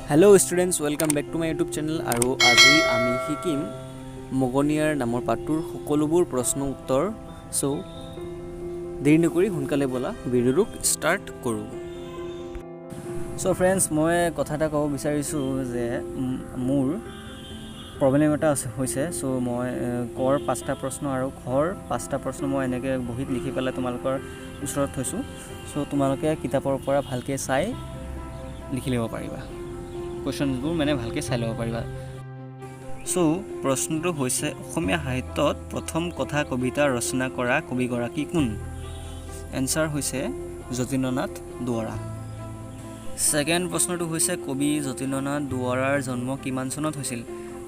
Hello students welcome back to my YouTube channel और आज आमी शिकिम मगनियार नाমৰ পাঠটোৰ সকলোবোৰ প্ৰশ্ন উত্তৰ সো দেৰি নকৰি সোনকালে বলা ভিডিঅ'টো ষ্টাৰ্ট কৰো সো फ्रेंड्स মই কথা এটা ক'ব বিচাৰিছো যে মোৰ প্ৰবলেম এটা হৈছে সো মই কৰ 5টা প্ৰশ্ন আৰু খৰ 5টা প্ৰশ্ন মই এনেকৈ বহিত লিখি পেলাই তোমালোকৰ ওচৰত থৈছো সো তোমালোকে কিতাপৰ পৰা ভালকে চাই লিখি ল'ব পাৰিবা क्वेश्चनবোৰ মানে ভালকে চাই ল'ব পাৰিবা সো প্ৰশ্নটো হৈছে অসমীয়া সাহিত্যত প্ৰথম কথা কবিতা ৰচনা কৰা কবিগৰাকী কোন এনসাৰ হৈছে যতীন্দ্ৰনাথ দুৱৰা সেকেন্ড প্ৰশ্নটো হৈছে কবি যতীন্দ্ৰনাথ দুৱৰাৰ জন্ম কিমান চনত হৈছিল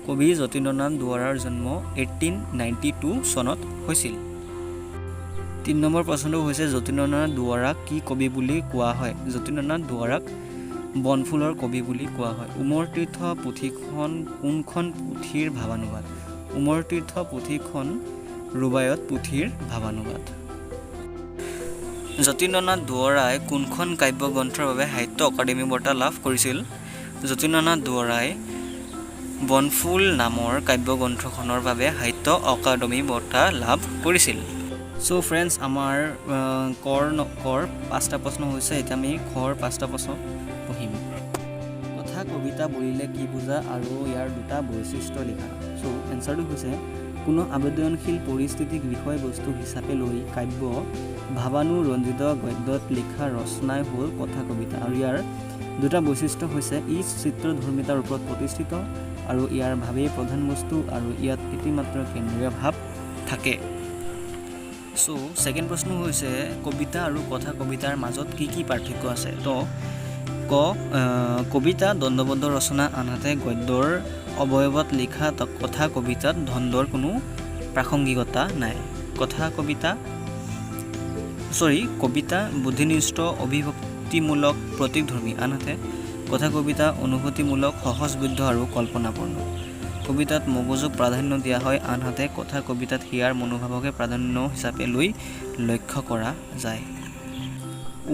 কবি যতীন্দ্ৰনাথ দুৱৰাৰ জন্ম 1892 চনত হৈছিল 3 নম্বৰ প্ৰশ্নটো হৈছে যতীন্দ্ৰনাথ দুৱৰাক কি কবি বুলি কোৱা হয় যতীন্দ্ৰনাথ দুৱৰাক বনফুলৰ কবি বুলি কোৱা হয় উমৰ তীৰ্থ পুথিখন কোনখন পুথিৰ ভাৱানুবাদ উমৰ তীৰ্থ পুথিখন ৰুবায়ত পুথিৰ ভাৱানুবাদ যতীন্দ্ৰনাথ দুৱৰাই কোনখন কাব্যগ্ৰন্থৰ বাবে সাহিত্য একাডেমী বঁটা লাভ কৰিছিল যতীন্দ্ৰনাথ দুৱৰাই বনফুল নামৰ কাব্যগ্ৰন্থখনৰ বাবে সাহিত্য একাডেমী বঁটা লাভ কৰিছিল সো फ्रेंड्स আমাৰ কৰ 5টা প্ৰশ্ন হৈছে এতিয়া আমি খৰ 5টা প্ৰশ্ন পঢ়িম কথা কবিতা বুলিলে কি বুজা আৰু ইয়াৰ দুটা বৈশিষ্ট্য লিখা সো এনসাৰটো হৈছে কোনো আবেদনশীল পৰিস্থিতিক বিষয়বস্তু হিচাপে লৈ কাব্য ভাৱানুৰঞ্জিত গদ্যত লিখা ৰচনাই হ'ল কথা কবিতা আৰু ইয়াৰ দুটা বৈশিষ্ট্য হৈছে ই চিত্ৰধৰ্মিতাৰ ওপৰত প্ৰতিষ্ঠিত আৰু ইয়াৰ ভাৱেই প্ৰধান বস্তু আৰু ইয়াত ইতিমাত্ৰ কেন্দ্ৰীয় ভাৱ থাকে সো সেকেন্ড প্ৰশ্ন হৈছে কবিতা আৰু কথা কবিতাৰ মাজত কি কি পাৰ্থক্য আছে তো কবিতা দ্বন্দ্ববদ্ধ ৰচনা আনহাতে গদ্যৰ অবয়বত লিখা কথা কবিতাত দ্বন্দ্বৰ কোনো প্ৰাসংগিকতা নাই কবিতা বুদ্ধিনিষ্ঠ অভিভক্তিমূলক প্ৰতীকধৰ্মী আনহাতে কথা কবিতা অনুভূতিমূলক সহজবোধ্য আৰু কল্পনাপূৰ্ণ কবিতাত মগজুক প্ৰাধান্য দিয়া হয় আনহাতে কথা কবিতাত হিয়াৰ মনোভাৱকে প্ৰাধান্য হিচাপে লৈ লক্ষ্য কৰা যায়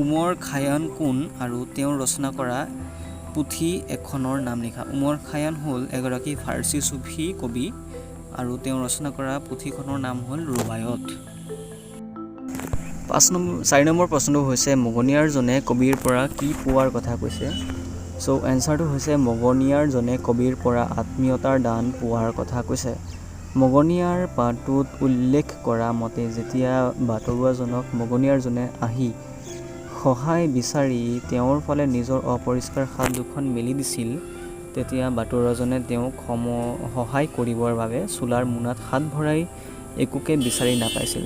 উমৰ খায়ান কোন আৰু তেওঁৰ ৰচনা কৰা পুথি এখনৰ নাম লিখা উমৰ খায়ান হ'ল এগৰাকী ফাৰ্চী সুফী কবি আৰু তেওঁ ৰচনা কৰা পুথিখনৰ নাম হ'ল ৰুবায়ত 4 নম্বৰ প্ৰশ্নটো হৈছে মগনিয়াৰ জনে কবিৰ পৰা কি পোৱাৰ কথা কৈছে সো এনসাৰটো হৈছে মগনিয়াৰ জনে কবিৰ পৰা আত্মীয়তাৰ দান পোৱাৰ কথা কৈছে মগনিয়াৰ পাঠটোত উল্লেখ কৰা মতে যেতিয়া বাটৰুৱাজনক মগনিয়াৰ জনে আহি সহায় বিচাৰি তেওঁৰ ফালে নিজৰ অপৰিষ্কাৰ হাত দুখন মেলি দিছিল তেতিয়া বাটৰুৱাজনে তেওঁক সহায় কৰিবৰ বাবে চুলাৰ মোনাত হাত ভৰাই একোকে বিচাৰি নাপাইছিল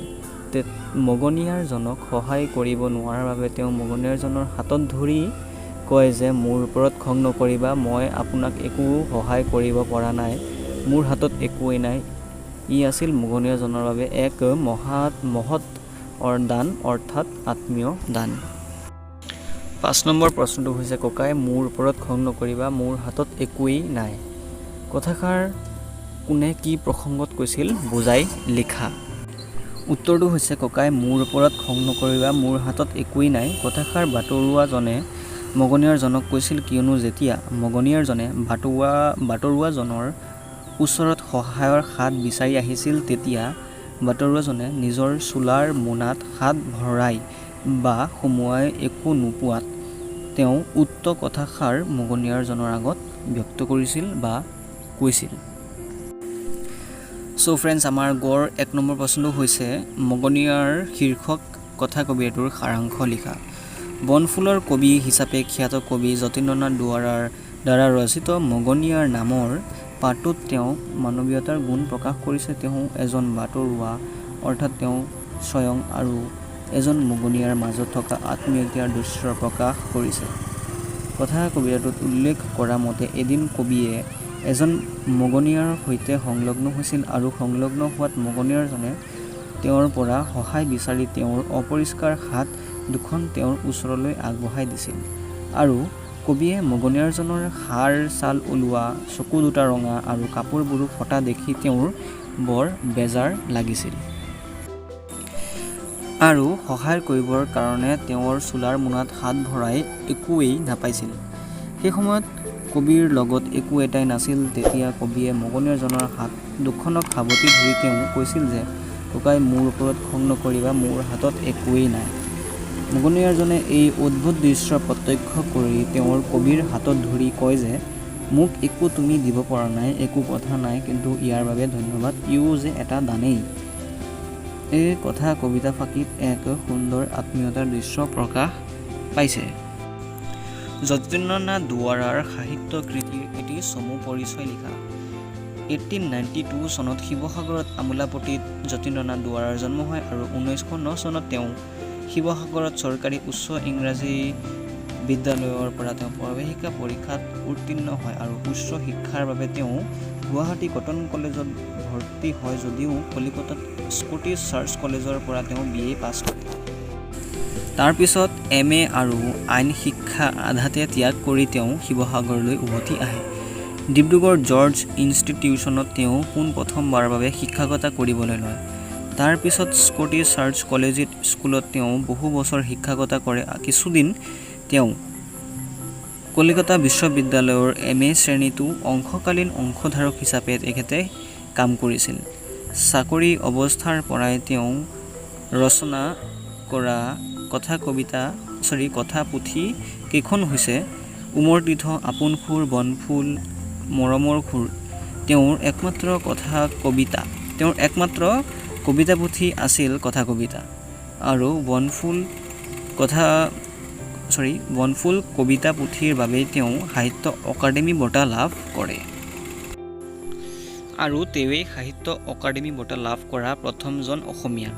মগনিয়াৰ জনক সহায় কৰিব নোৱাৰাৰ বাবে তেওঁ মগনিয়াৰ জনৰ হাতত ধৰি কয় যে মোৰ ওপৰত খং নকৰিবা মই আপোনাক একো সহায় কৰিব পৰা নাই মোৰ হাতত একোৱেই নাই ই আছিল মগনিয়াৰ জনৰ বাবে এক মহৎ দান অৰ্থাৎ আত্মীয় দান 5 নম্বৰ প্ৰশ্নটো হৈছে ককাই মোৰ ওপৰত খং নকৰিবা মোৰ হাতত একোৱেই নাই কথাষাৰ কোনে কি প্ৰসংগত কৈছিল বুজাই লিখা উত্তৰটো হৈছে ককাই মোৰ ওপৰত খং নকৰিবা মোৰ হাতত একোৱেই নাই কথাষাৰ বাটৰুৱাজনে মগনিয়াৰ জনক কৈছিল কিয়নো যেতিয়া মগনিয়াৰ জনে বাটৰুৱাজনৰ ওচৰত সহায়ৰ হাত বিচাৰি আহিছিল তেতিয়া বাটৰুৱাজনে নিজৰ চুলাৰ মোনাত হাত ভৰাই বা সোমোৱাই একো নোপোৱাত তেওঁ উক্ত কথাষাৰ মগনিয়াৰ জনৰ আগত ব্যক্ত কৰিছিল বা কৈছিল সো फ्रेंड्स আমাৰ গড় 1 নম্বৰ প্ৰশ্নটো হৈছে মগনিয়াৰ শীৰ্ষক কথা কবিতাটোৰ সাৰাংশ লিখা বনফুলৰ কবি হিচাপে খ্যাত কবি যতীন্দ্ৰনাথ দুৱৰাৰ দ্বাৰা ৰচিত মগনিয়াৰ নামৰ পাঠটোত তেওঁ মানৱীয়তাৰ গুণ প্ৰকাশ কৰিছে তেওঁ এজন বাটৰুৱা অৰ্থাৎ তেওঁ স্বয়ং আৰু এজন মগনিয়াৰ মাজত থকা আত্মীয়তাৰ দৃশ্য প্ৰকাশ কৰিছে কথা কবিতাটোত উল্লেখ কৰা মতে এদিন কবিয়ে এজন মগনিয়াৰ সৈতে সংলগ্ন হৈছিল আৰু সংলগ্ন হোৱাত মগনিয়াৰজনে তেওঁৰ পৰা সহায় বিচাৰি তেওঁৰ অপৰিষ্কাৰ হাত দুখন তেওঁৰ ওচৰলৈ আগবঢ়াই দিছিল আৰু কবিয়ে মগনিয়াৰজনৰ হাড় ছাল ওলোৱা চকু দুটা ৰঙা আৰু কাপোৰবোৰো ফটা দেখি তেওঁৰ বৰ বেজাৰ লাগিছিল আৰু সহায় কৰিবৰ কাৰণে তেওঁৰ চুলাৰ মোনাত হাত ভৰাই একোৱেই নাপাইছিল সেই সময়ত কবিৰ লগত একো এটাই নাছিল। তেতিয়া কবিয়ে মগনিয়াৰজনৰ হাত দুখনক সাৱটি ধৰি তেওঁ কৈছিল যে ককাই মোৰ ওপৰত খং নকৰিবা, মোৰ হাতত একোৱেই নাই। মগনিয়াৰজনে এই অদ্ভুত দৃশ্য প্ৰত্যক্ষ কৰি তেওঁৰ কবিৰ হাতত ধৰি কয় যে মোক একো তুমি দিব পৰা নাই, একো কথা নাই, কিন্তু ইয়াৰ বাবে ধন্যবাদ, ইও যে এটা দানেই। এই কথা কবিতা ফাঁকিত এক সুন্দৰ আত্মীয়তাৰ দৃশ্য প্ৰকাশ পাইছে। যতীন্দ্ৰনাথ দুৱৰাৰ সাহিত্য কৃতিৰ এটি চমু পৰিচয় লিখা। 1892 চনত শিৱসাগৰত আমোলাপট্টিত যতীন্দ্ৰনাথ দুৱৰাৰ জন্ম হয় আৰু 1909 চনত তেওঁ শিৱসাগৰত চৰকাৰী উচ্চ ইংৰাজী বিদ্যালয়ৰ পৰা তেওঁ প্ৰৱেশিকা পৰীক্ষাত উত্তীৰ্ণ হয় আৰু উচ্চ শিক্ষাৰ বাবে তেওঁ গুৱাহাটী কটন কলেজত ভৰ্তি হয় যদিও কলিকতাত স্কটিছ চাৰ্চ কলেজৰ পৰা তেওঁ BA পাছ কৰে। তাৰ পিছত MA আৰু আইন শিক্ষা আধাতে ত্যাগ কৰি তেওঁ শিৱসাগৰলৈ উভতি আহে। ডিব্ৰুগড় জৰ্জ ইনষ্টিটিউচনত তেওঁ পোনপ্ৰথমবাৰৰ বাবে শিক্ষকতা কৰিবলৈ লয়। তাৰ পিছত স্কটিছ চাৰ্চ কলেজিয়েট স্কুলত তেওঁ বহু বছৰ শিক্ষকতা কৰে। কিছুদিন তেওঁ কলিকতা বিশ্ববিদ্যালয়ৰ MA শ্ৰেণীতো অংশকালীন অংশধাৰক হিচাপে তেখেতে কাম কৰিছিল। চাকৰি অৱস্থাৰ পৰাই তেওঁ ৰচনা কৰা কথা পুথি কেইখন হৈছে উমৰ-তীৰ্থ, আপোন সুৰ, বনফুল, মৰমৰ সুৰ। তেওঁৰ একমাত্ৰ কবিতা পুথি আছিল কথা কবিতা আৰু বনফুল কবিতা পুথিৰ বাবেই তেওঁ সাহিত্য অকাডেমী বঁটা লাভ কৰে। আৰু তেৱেই সাহিত্য অকাডেমী বঁটা লাভ কৰা প্ৰথমজন অসমীয়া।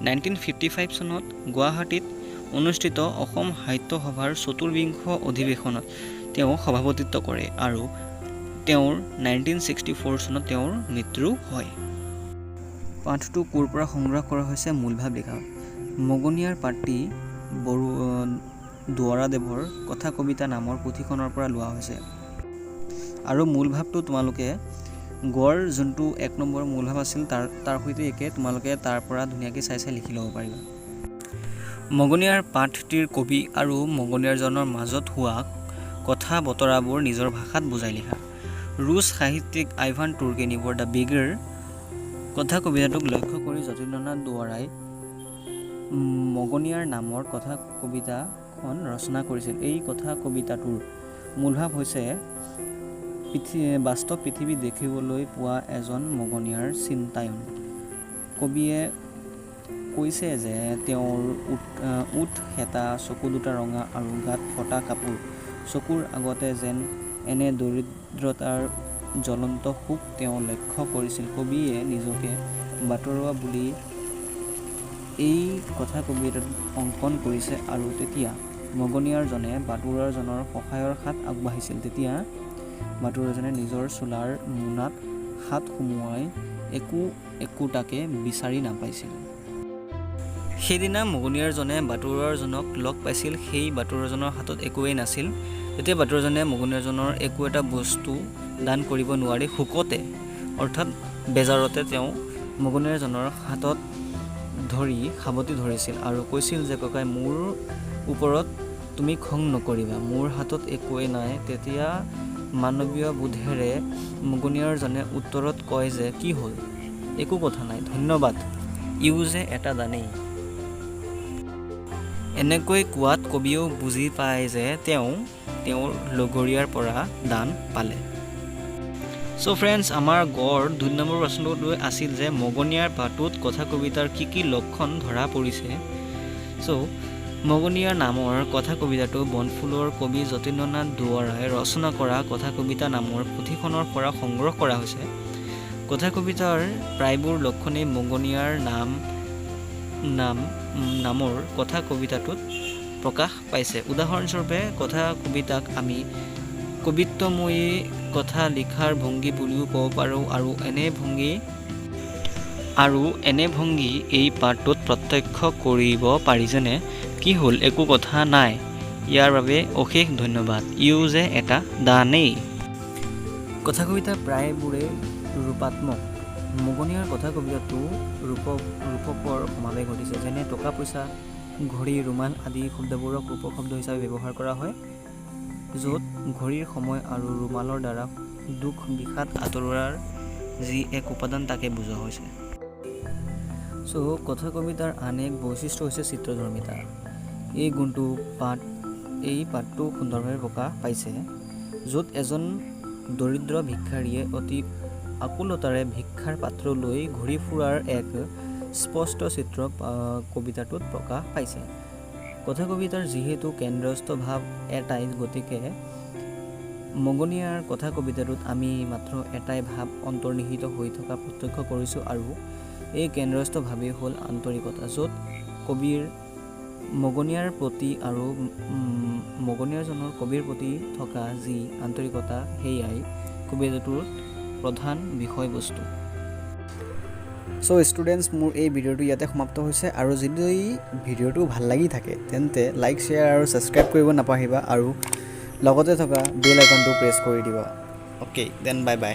1955 চনত গুৱাহাটীত অনুষ্ঠিত অসম সাহিত্য সভাৰ ৪ৰ্থ অধিৱেশনত তেওঁ সভাপতিত্ব কৰে আৰু তেওঁৰ 1964 চনত তেওঁৰ মৃত্যু হয়। পাঠটো ক'ৰ পৰা সংগ্ৰহ কৰা হৈছে? মূলভাৱ লিখা। মগনিয়াৰ পাত্ৰী দুৱৰাদেৱৰ কথা কবিতা নামৰ পুথিখনৰ পৰা লোৱা হৈছে। আৰু মূলভাৱটো তোমালোকে গড় যোনটো 1 নম্বৰ মূলভাৱ আছিল তাৰ সৈতে একে, তোমালোকে তাৰ পৰা ধুনীয়াকৈ চাই লিখি ল'ব পাৰিবা। মগনিয়াৰ পাঠটিৰ কবি আৰু মগনিয়াৰজনৰ মাজত হোৱা কথা বতৰাবোৰ নিজৰ ভাষাত বুজাই লিখা। ৰুছ সাহিত্যিক আইভান তুৰ্গেনিভৰ দ্য বিগাৰ কথা কবিতাটোক লক্ষ্য কৰি যতীন্দ্ৰনাথ দুৱৰাই মগনিয়াৰ নামৰ কথা কবিতাখন ৰচনা কৰিছিল। এই কথা কবিতাটোৰ মূলভাৱ হৈছে বাস্তৱ পৃথিৱী দেখিবলৈ পোৱা এজন মগনিয়াৰ চিন্তায়ন। কবিয়ে কৈছে যে তেওঁৰ ওঠ হেতা, চকু দুটা ৰঙা আৰু গাত ফটা কাপোৰ। চকুৰ আগতে যেন এনে দৰিদ্ৰতাৰ জ্বলন্ত সুখ তেওঁ লক্ষ্য কৰিছিল। কবিয়ে নিজকে বাটৰুৱা বুলি এই কথা কবিতাত অংকন কৰিছে আৰু তেতিয়া মগনিয়াৰজনে বাটৰুৱাজনৰ সহায়ৰ হাত আগবঢ়াইছিল। তেতিয়া বাটৰুৱাজনে নিজৰ চোলাৰ মোনাত হাত সুমুৱাই একোটাকে বিচাৰি নাপাইছিল। সেইদিনা মগনিয়াৰজনে বাটৰুৱাজনক লগ পাইছিল। সেই বাটৰুৱাজনৰ হাতত একোৱেই নাছিল। তেতিয়া বাটৰুৱাজনে মগনিয়াৰজনৰ একো এটা বস্তু দান কৰিব নোৱাৰি শোকতে অৰ্থাৎ বেজাৰতে তেওঁ মগনিয়াৰজনৰ হাতত ধৰি সাৱটি ধৰিছিল আৰু কৈছিল যে ককাই মোৰ ওপৰত তুমি খং নকৰিবা, মোৰ হাতত একোৱেই নাই। তেতিয়া মানৱীয় বোধেৰে মগনিয়াৰজনে উত্তৰত কয় যে কি হ'ল, একো কথা নাই, ধন্যবাদ, ইও যে এটা দানেই। এনেকৈ কোৱাত কবিয়েও বুজি পায় যে তেওঁ তেওঁৰ লগৰীয়াৰ পৰা দান পালে। চ' ফ্ৰেণ্ডছ, আমাৰ গড় 2 নম্বৰ প্ৰশ্নটো আছিল যে মগনিয়াৰ পাঠটোত কথা কবিতাৰ কি লক্ষণ ধৰা পৰিছে। চ' মগনিয়াৰ নামৰ কথা কবিতাটো বনফুলৰ কবি যতীন্দ্ৰনাথ দুৱৰাই ৰচনা কৰা কথা কবিতা নামৰ পুথিখনৰ পৰা সংগ্ৰহ কৰা হৈছে। কথা কবিতাৰ প্ৰায়বোৰ লক্ষণেই মগনিয়াৰ নামৰ কথা কবিতাটোত প্ৰকাশ পাইছে। উদাহৰণস্বৰূপে কথা কবিতাক আমি কবিত্বময়ী কথা লিখাৰ ভংগী বুলিও ক'ব পাৰোঁ আৰু এনে ভংগী এই পাঠটোত প্ৰত্যক্ষ কৰিব পাৰি। যেনে কি হ'ল, একো কথা নাই, ইয়াৰ বাবে অশেষ ধন্যবাদ, ইও যে এটা দানেই। কথা কবিতাৰ প্ৰায়বোৰেই ৰূপাত্মক। মগনিয়াৰ কথা কবিতাটো ৰূপকৰ সমাৱেশ ঘটিছে। যেনে টকা পইচা, ঘড়ী, ৰুমাল আদি শব্দবোৰক ৰূপক শব্দ হিচাপে ব্যৱহাৰ কৰা হয় য'ত ঘড়ীৰ সময় আৰু ৰুমালৰ দ্বাৰা দুখ বিষাদ আঁতৰোৱাৰ যি এক উপাদান তাকে বুজোৱা হৈছে। চ' কথা কবিতাৰ আন এক বৈশিষ্ট্য হৈছে চিত্ৰধৰ্মিতা। এই গুণটো এই পাঠটো সুন্দৰভাৱে প্ৰকাশ পাইছে, য'ত এজন দৰিদ্ৰ ভিক্ষাৰীয়ে অতি আকুলতাৰে ভিক্ষাৰ পাত্ৰ লৈ ঘূৰি ফুৰাৰ এক স্পষ্ট চিত্ৰ কবিতাটোত প্ৰকাশ পাইছে। কথা কবিতাৰ যিহেতু কেন্দ্ৰস্থ ভাৱ এটাই, গতিকে মগনিয়াৰ কথা কবিতাটোত আমি মাত্ৰ এটাই ভাৱ অন্তৰ্নিহিত হৈ থকা প্ৰত্যক্ষ কৰিছোঁ, আৰু এই কেন্দ্ৰস্থ ভাৱেই হ'ল আন্তৰিকতা, য'ত কবিৰ মগনিয়াৰ প্ৰতি আৰু মগনিয়াৰজনৰ কবিৰ প্ৰতি থকা যি আন্তৰিকতা, সেয়াই কবিতাটোৰ প্ৰধান বিষয়বস্তু। চ' ষ্টুডেণ্টছ, মোৰ এই ভিডিঅ'টো ইয়াতে সমাপ্ত হৈছে, আৰু যদি ভিডিঅ'টো ভাল লাগি থাকে তেন্তে লাইক, শ্বেয়াৰ আৰু ছাবস্ক্ৰাইব কৰিব নাপাহৰিবা, আৰু লগতে থকা বেল আইকনটো প্ৰেছ কৰি দিবা। অ'কে, দেন বাই বাই।